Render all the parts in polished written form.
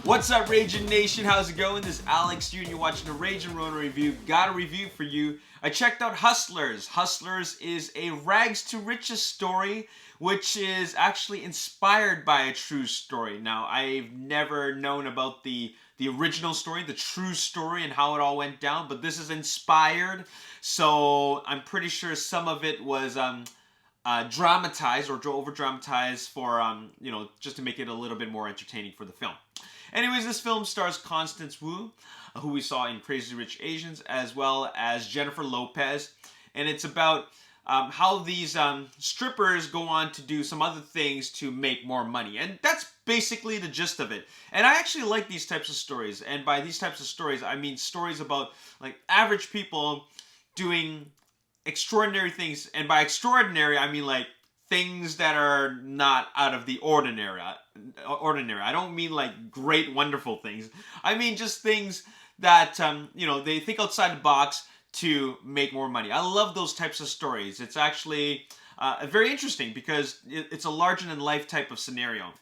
What's up, Ragin Nation? How's it going? This is Alex here, and you're watching the Ragin Ronin review. Got a review for you. I checked out Hustlers. Hustlers is a rags to riches story, which is actually inspired by a true story. Now, I've never known about the original story, the true story, and how it all went down, but this is inspired, so I'm pretty sure some of it was dramatized or over-dramatized for, just to make it a little bit more entertaining for the film. Anyways, this film stars Constance Wu, who we saw in Crazy Rich Asians, as well as Jennifer Lopez. And it's about how these strippers go on to do some other things to make more money. And that's basically the gist of it. And I actually like these types of stories. And by these types of stories, I mean stories about like average people doing extraordinary things. And by extraordinary, I mean like things that are not out of the ordinary. I don't mean like great, wonderful things. I mean just things that, they think outside the box to make more money. I love those types of stories. It's actually very interesting because it's a larger-than-life type of scenario.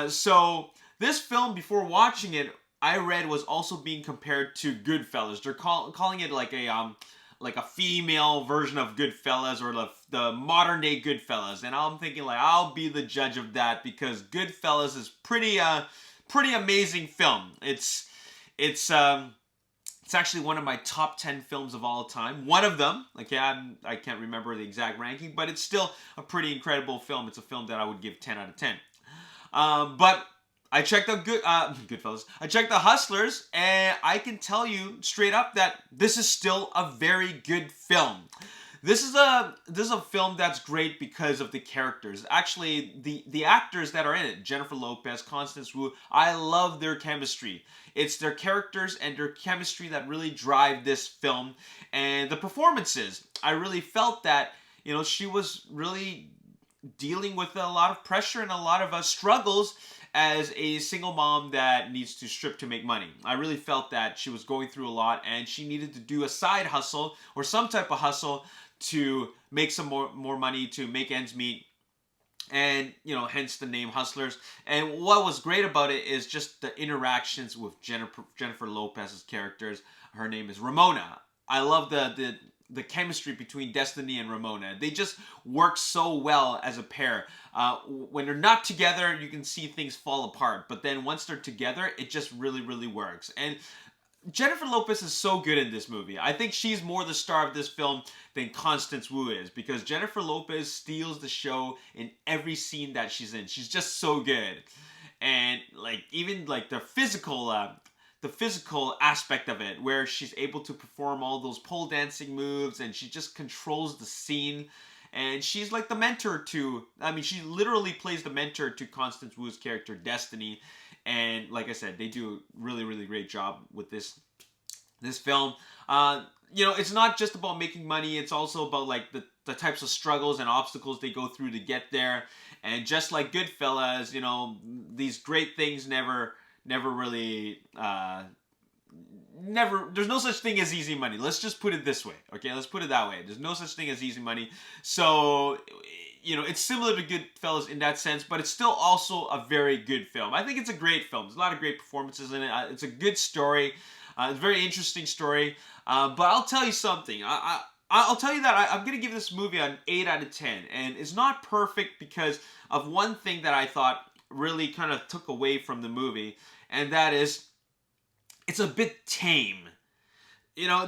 So this film, before watching it, I read was also being compared to Goodfellas. They're calling it like a female version of Goodfellas, or the modern day Goodfellas. And I'm thinking like I'll be the judge of that because Goodfellas is pretty amazing film. It's actually one of my top 10 films of all time. One of them. Okay, I can't remember the exact ranking, but it's still a pretty incredible film. It's a film that I would give 10 out of 10. But I checked out Goodfellas. I checked out Hustlers, and I can tell you straight up that this is still a very good film. This is a film that's great because of the characters. Actually, the actors that are in it, Jennifer Lopez, Constance Wu, I love their chemistry. It's their characters and their chemistry that really drive this film. And the performances, I really felt that, she was really dealing with a lot of pressure and a lot of struggles as a single mom that needs to strip to make money. I really felt that she was going through a lot and she needed to do a side hustle or some type of hustle to make some more money, to make ends meet. And, hence the name Hustlers. And what was great about it is just the interactions with Jennifer Lopez's characters. Her name is Ramona. I love the chemistry between Destiny and Ramona. They just work so well as a pair. When they're not together, you can see things fall apart. But then once they're together, it just really, really works. And Jennifer Lopez is so good in this movie. I think she's more the star of this film than Constance Wu is, because Jennifer Lopez steals the show in every scene that she's in. She's just so good. And even the physical aspect of it, where she's able to perform all those pole dancing moves and she just controls the scene. And she's like the mentor she literally plays the mentor to Constance Wu's character, Destiny. And like I said, they do a really, really great job with this film. It's not just about making money. It's also about the types of struggles and obstacles they go through to get there. And just like Goodfellas, these great things never really, there's no such thing as easy money. Let's just put it this way. Okay, let's put it that way. There's no such thing as easy money. So, it's similar to Goodfellas in that sense, but it's still also a very good film. I think it's a great film. There's a lot of great performances in it. It's a good story. It's a very interesting story. But I'll tell you something. I'll tell you that I'm going to give this movie an 8 out of 10. And it's not perfect because of one thing that I thought really kind of took away from the movie. And that is, it's a bit tame.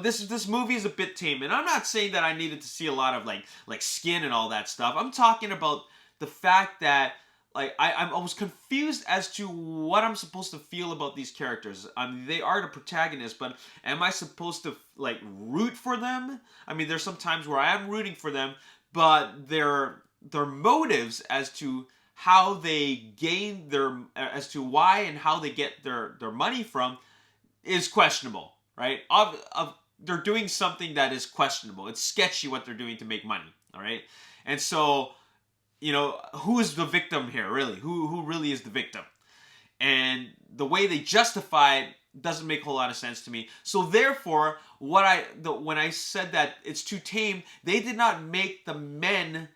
This movie is a bit tame, and I'm not saying that I needed to see a lot of like skin and all that stuff. I'm talking about the fact that I was confused as to what I'm supposed to feel about these characters. I mean, they are the protagonists, but am I supposed to root for them? I mean, there's some times where I am rooting for them, but their motives as to how they gain as to why and how they get their money from is questionable. Right? They're doing something that is questionable. It's sketchy what they're doing to make money. All right? And so, who is the victim here, really? Who really is the victim? And the way they justify it doesn't make a whole lot of sense to me. So therefore, when I said that it's too tame, they did not make the men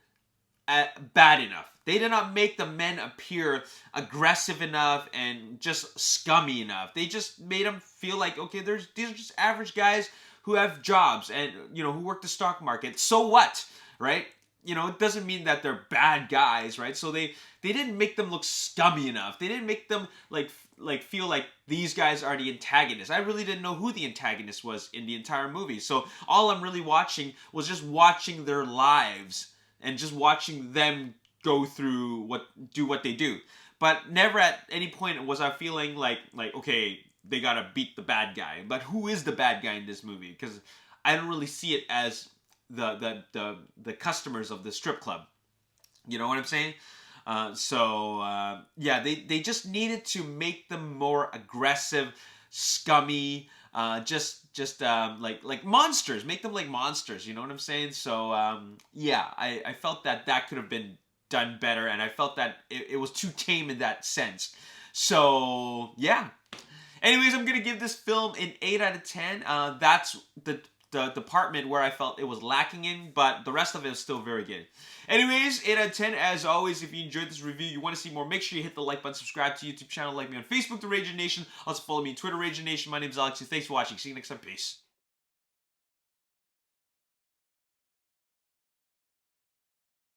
bad enough. They did not make the men appear aggressive enough and just scummy enough. They just made them feel like, okay, these are just average guys who have jobs and, you know, who work the stock market. So what, right? You know, it doesn't mean that they're bad guys, right? So they didn't make them look scummy enough. They didn't make them like feel like these guys are the antagonists. I really didn't know who the antagonist was in the entire movie. So all I'm really watching was just watching their lives and just watching them go through what they do. But never at any point was I feeling like okay, they gotta beat the bad guy. But who is the bad guy in this movie? Because I don't really see it as the customers of the strip club. You know what I'm saying? Yeah, they just needed to make them more aggressive, scummy, like monsters. Make them like monsters. You know what I'm saying? So yeah, I felt that could have been done better, and I felt that it was too tame in that sense. So yeah. Anyways, I'm gonna give this film an 8 out of 10. That's the department where I felt it was lacking in, but the rest of it is still very good. Anyways, 8 out of 10. As always, if you enjoyed this review, you want to see more, make sure you hit the like button, subscribe to YouTube channel, like me on Facebook, The Ragin Nation. Also follow me on Twitter, Ragin Nation. My name is Alex, and thanks for watching. See you next time. Peace.